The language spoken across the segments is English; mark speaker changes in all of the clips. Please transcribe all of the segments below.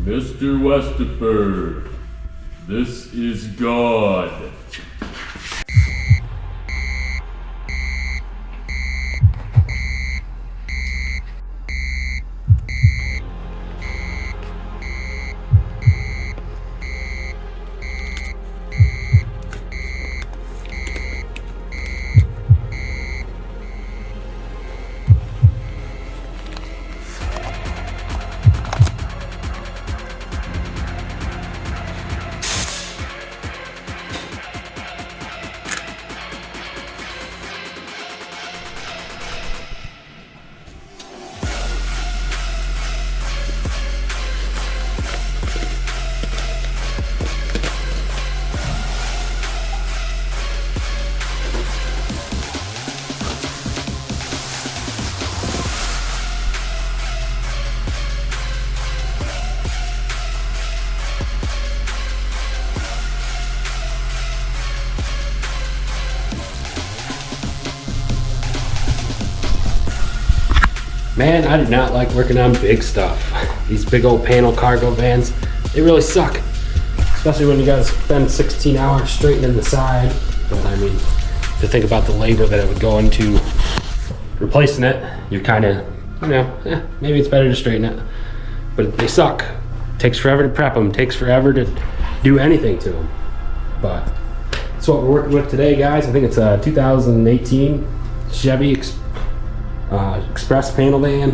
Speaker 1: Mr. Westerford, this is God.
Speaker 2: Man, I do not like working on big stuff. These big old panel cargo vans, they really suck. Especially when you gotta spend 16 hours straightening the side. But I mean, to think about the labor that it would go into replacing it, you're kinda, maybe it's better to straighten it. But they suck. Takes forever to prep them, takes forever to do anything to them. But that's what we're working with today, guys. I think it's a 2018 Chevy Express panel van.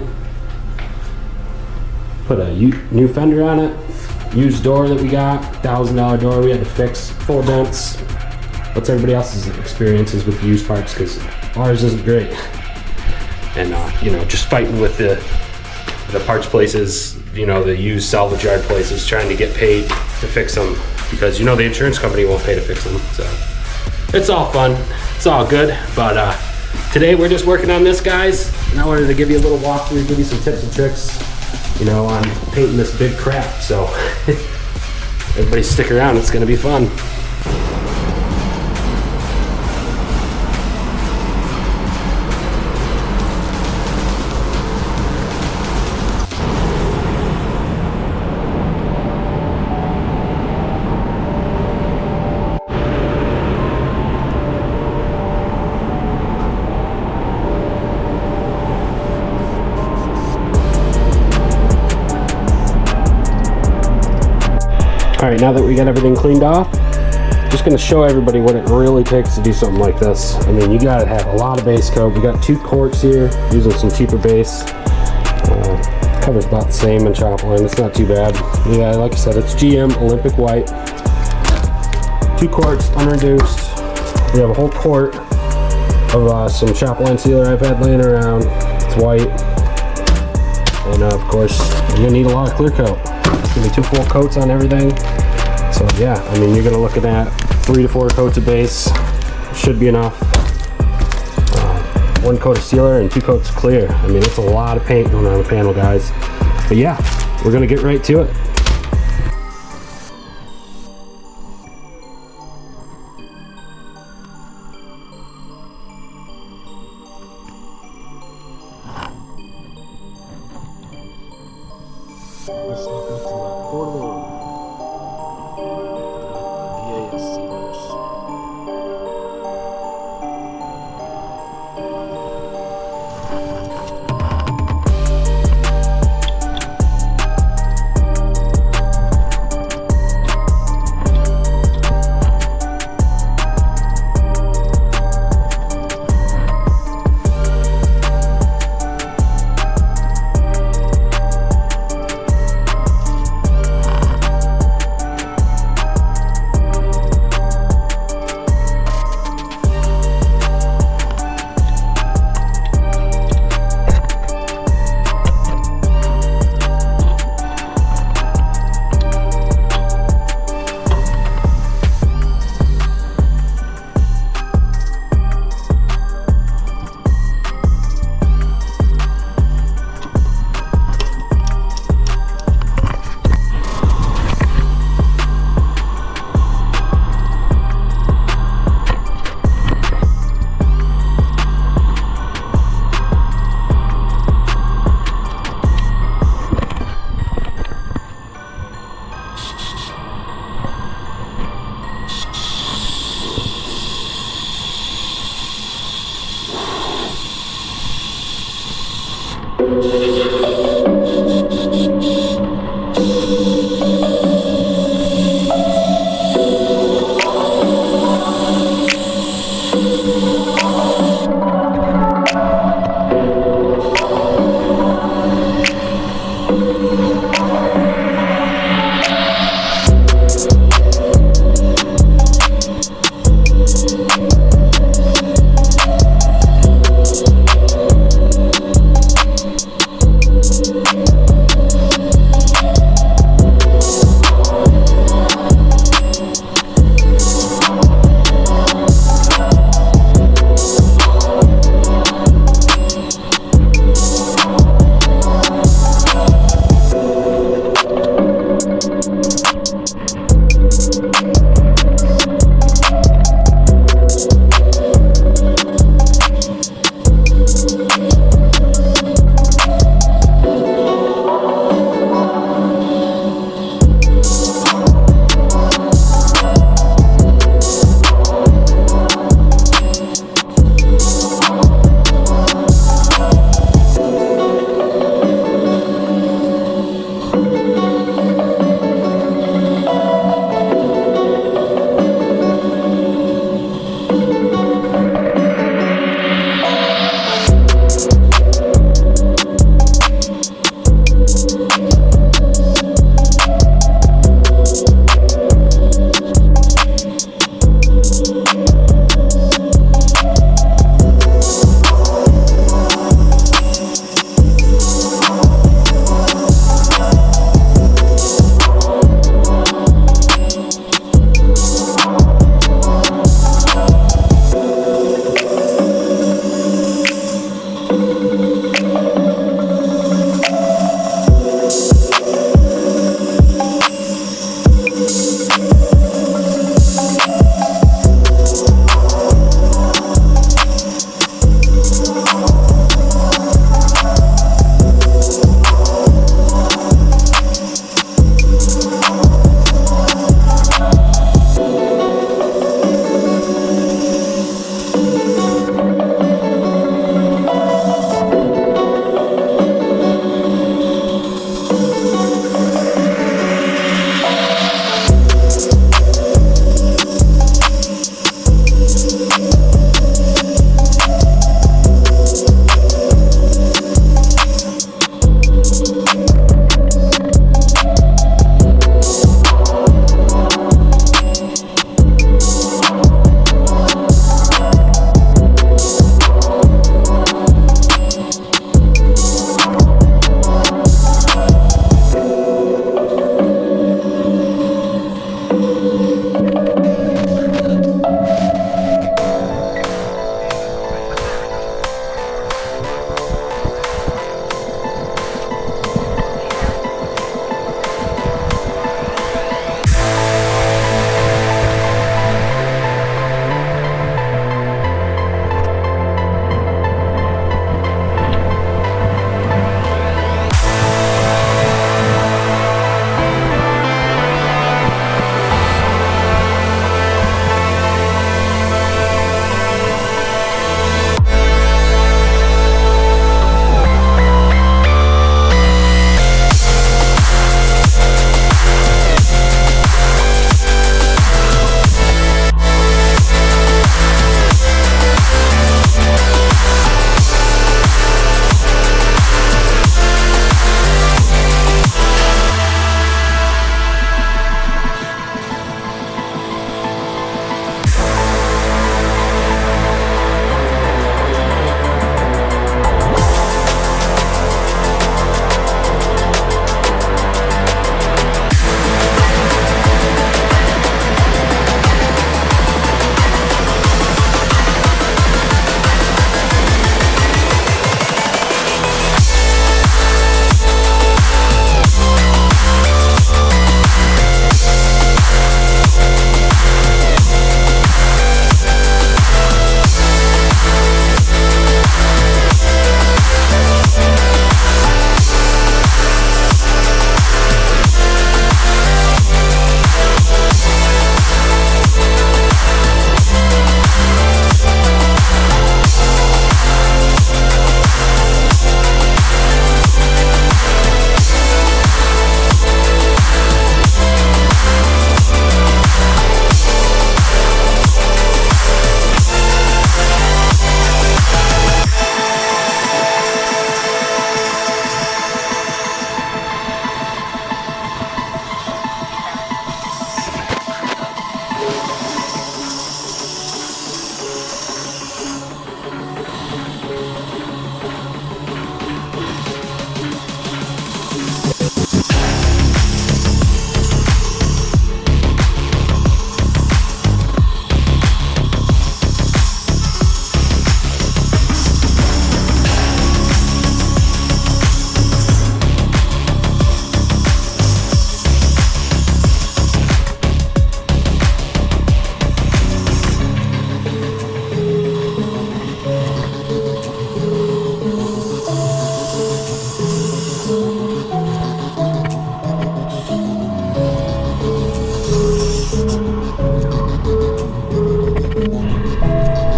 Speaker 2: Put a new fender on it. Used door that we got, $1,000 door. We had to fix 4 dents. What's everybody else's experiences with used parts? Because ours isn't great. And just fighting with the parts places, the used salvage yard places, trying to get paid to fix them because the insurance company won't pay to fix them. So it's all fun. It's all good. But today we're just working on this, guys, and I wanted to give you a little walkthrough, give you some tips and tricks, on painting this big crap. So everybody stick around, it's gonna be fun. All right, now that we got everything cleaned off, just gonna show everybody what it really takes to do something like this. I mean, you gotta have a lot of base coat. We got 2 quarts here, using some cheaper base. Cover's about the same in Shopline, it's not too bad. Yeah, like I said, it's GM Olympic White. 2 quarts, unreduced. We have a whole quart of some Shopline sealer I've had laying around. It's white. And of course, you're gonna need a lot of clear coat. It's gonna be 2 full coats on everything. So yeah, I mean, you're gonna look at that 3 to 4 coats of base. Should be enough. 1 coat of sealer and 2 coats of clear. I mean, it's a lot of paint going on the panel, guys. But yeah, we're gonna get right to it. Let's look into the portal. VAS sealers.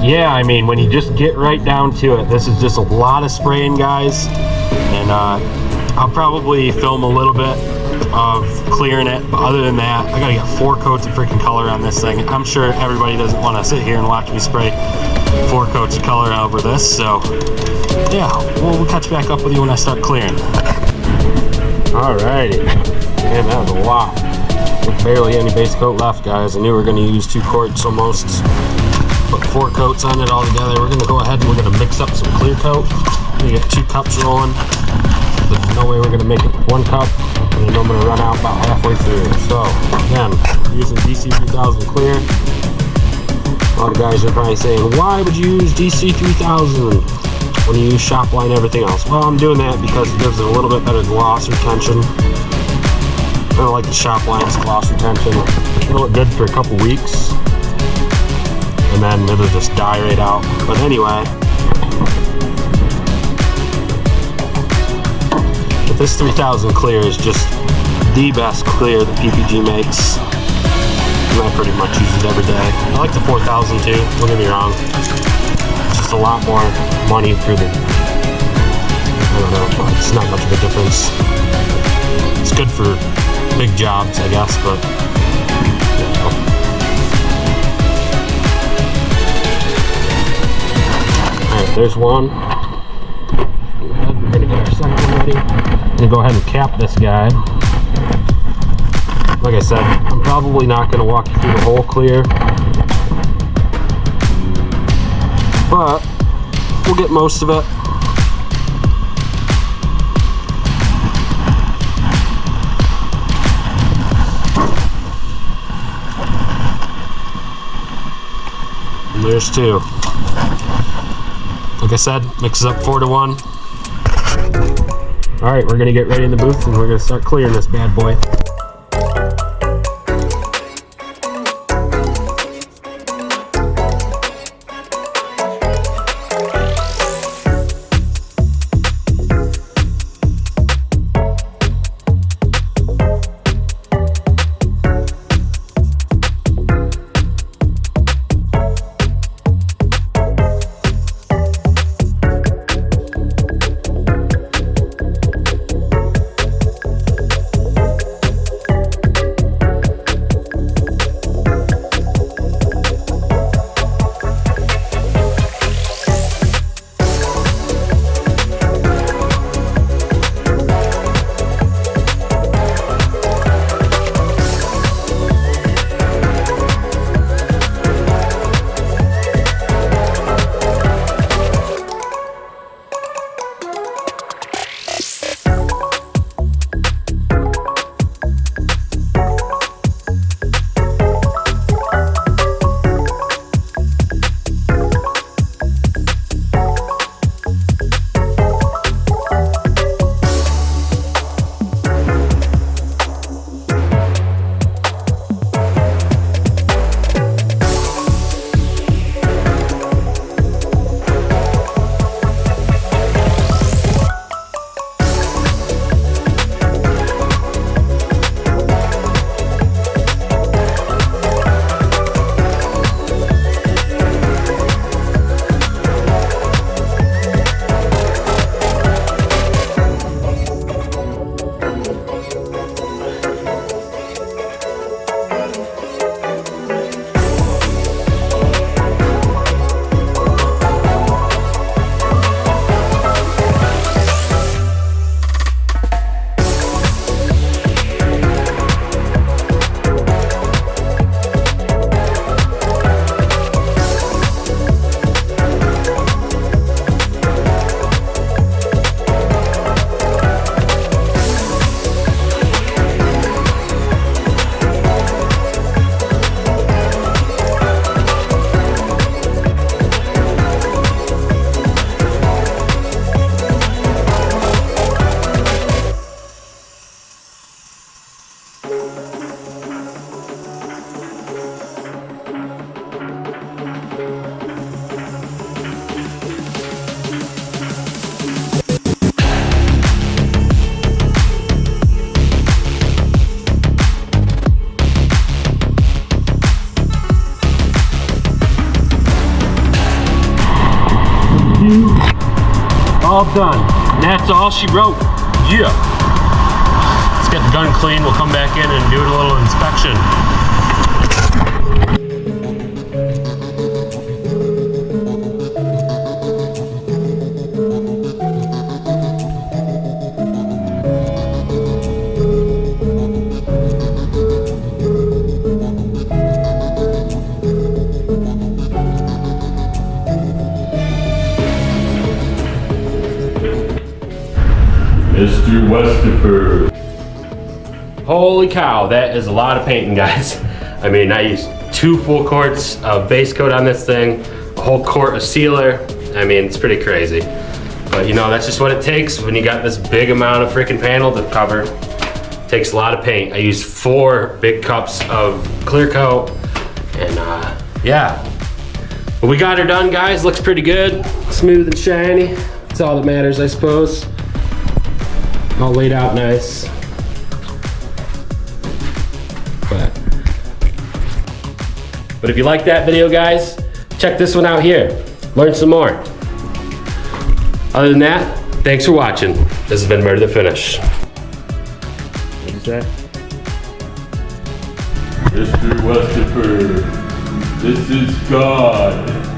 Speaker 2: yeah, I mean, when you just get right down to it, this is just a lot of spraying, guys. And I'll probably film a little bit of clearing it, but other than that, I gotta get 4 coats of freaking color on this thing. I'm sure everybody doesn't want to sit here and watch me spray 4 coats of color over this, so yeah, we'll catch back up with you when I start clearing. Alrighty, man, that was a lot. There's barely any base coat left, guys. I knew we were going to use 2 quarts almost. Put 4 coats on it all together. We're going to go ahead and we're going to mix up some clear coat. We get 2 cups rolling. There's no way we're going to make it 1 cup, and then I'm going to run out about halfway through. So again, using DC 3000 clear. A lot of guys are probably saying, why would you use DC 3000 when you use Shopline and everything else? Well, I'm doing that because it gives it a little bit better gloss retention. I don't like the Shopline's gloss retention. It'll look good for a couple weeks, and then it'll just die right out. But anyway, but this 3000 clear is just the best clear that PPG makes. And I pretty much use it every day. I like the 4000 too, don't get me wrong. It's just a lot more money for the, I don't know, it's not much of a difference. It's good for big jobs, I guess, but you know. Alright, there's one. We're gonna get our second one ready. I'm gonna go ahead and cap this guy. Like I said, I'm probably not gonna walk you through the whole clear, but we'll get most of it. There's 2. Like I said, mixes up 4 to 1. Alright, we're gonna get ready in the booth and we're gonna start clearing this bad boy. all done. And that's all she wrote. Yeah. Let's get the gun clean. We'll come back in and do a little inspection.
Speaker 1: Mr. Westerford.
Speaker 2: Holy cow, that is a lot of painting, guys. I mean, I used 2 full quarts of base coat on this thing, a whole quart of sealer. I mean, it's pretty crazy. But you know, that's just what it takes when you got this big amount of freaking panel to cover. It takes a lot of paint. I used 4 big cups of clear coat, and yeah. But we got her done, guys. Looks pretty good. Smooth and shiny. That's all that matters, I suppose. All laid out nice. But if you like that video, guys, check this one out here. Learn some more. Other than that, thanks for watching. This has been Murder to Finish. What did you say?
Speaker 1: Mr. Westerford, this is God.